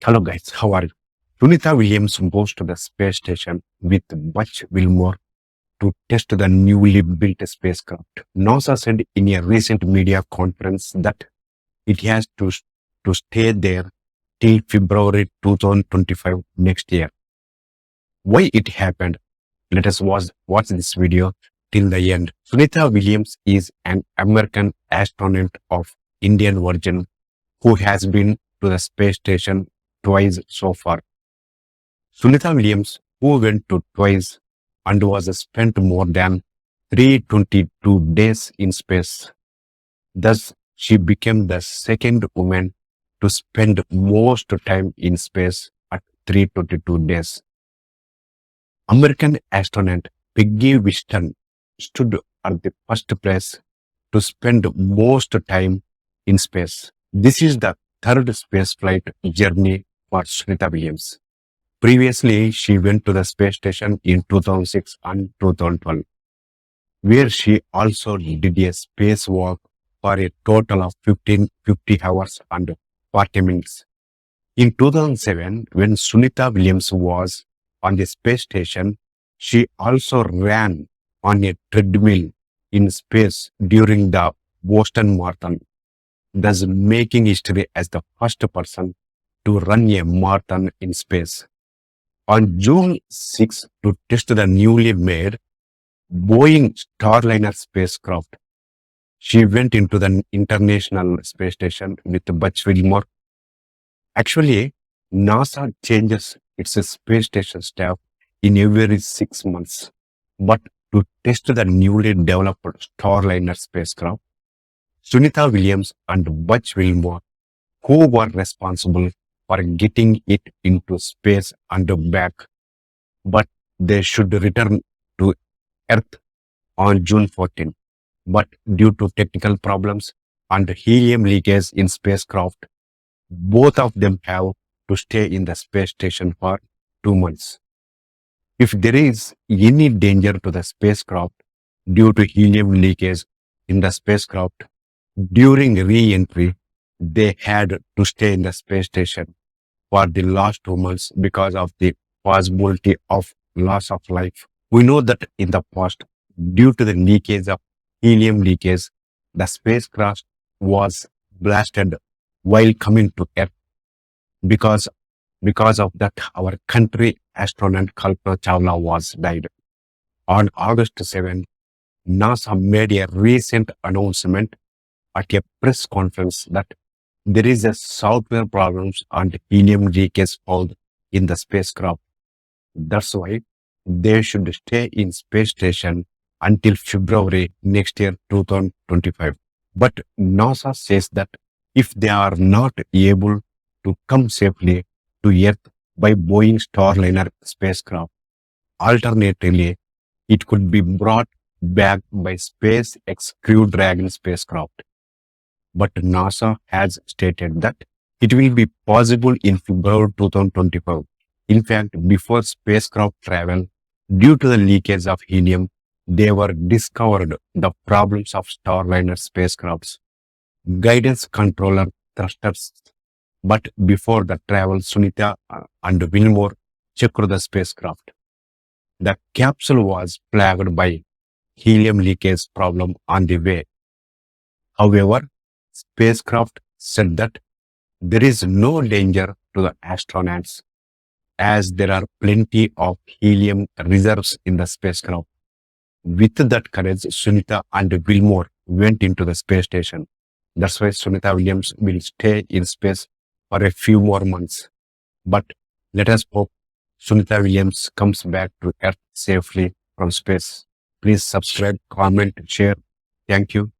Hello guys, how are you? Sunita Williams goes to the space station with Butch Wilmore to test the newly built spacecraft. NASA said in a recent media conference that it has to stay there till February 2025 next year. Why it happened? Let us watch this video till the end. Sunita Williams is an American astronaut of Indian origin who has been to the space station twice so far. Sunita Williams, who went to twice and was spent more than 322 days in space. Thus, she became the second woman to spend most time in space at 322 days. American astronaut Peggy Whiston stood at the first place to spend most time in space. This is the third spaceflight journey for Sunita Williams. Previously, she went to the space station in 2006 and 2012, where she also did a spacewalk for a total of 50 hours and 40 minutes. In 2007, when Sunita Williams was on the space station, she also ran on a treadmill in space during the Boston Marathon, thus making history as the first person to run a marathon in space. On June 6, to test the newly made Boeing Starliner spacecraft, she went into the International Space Station with Butch Wilmore. Actually, NASA changes its space station staff in every 6 months, but to test the newly developed Starliner spacecraft, Sunita Williams and Butch Wilmore, who were responsible for getting it into space and back, but they should return to Earth on June 14. But due to technical problems and helium leakage in spacecraft, both of them have to stay in the space station for 2 months. If there is any danger to the spacecraft due to helium leakage in the spacecraft during re-entry, they had to stay in the space station for the last 2 months because of the possibility of loss of life. We know that in the past, due to the leakage of helium leakage, the spacecraft was blasted while coming to Earth. Because of that, our country astronaut Kalpana Chawla was died. On August 7, NASA made a recent announcement at a press conference that there is a software problems and helium leakage found in the spacecraft. That's why they should stay in space station until February next year, 2025. But NASA says that if they are not able to come safely to Earth by Boeing Starliner spacecraft, alternatively, it could be brought back by SpaceX Crew Dragon spacecraft. But NASA has stated that it will be possible in February 2025. In fact, before spacecraft travel, due to the leakage of helium, they were discovered the problems of Starliner spacecrafts, guidance controller thrusters. But before the travel, Sunita and Wilmore checked the spacecraft. The capsule was plagued by helium leakage problem on the way. However, spacecraft said that there is no danger to the astronauts as there are plenty of helium reserves in the spacecraft. With that courage, Sunita and Wilmore went into the space station. That's why Sunita Williams will stay in space for a few more months. But let us hope Sunita Williams comes back to Earth safely from space. Please subscribe, comment, share. Thank you.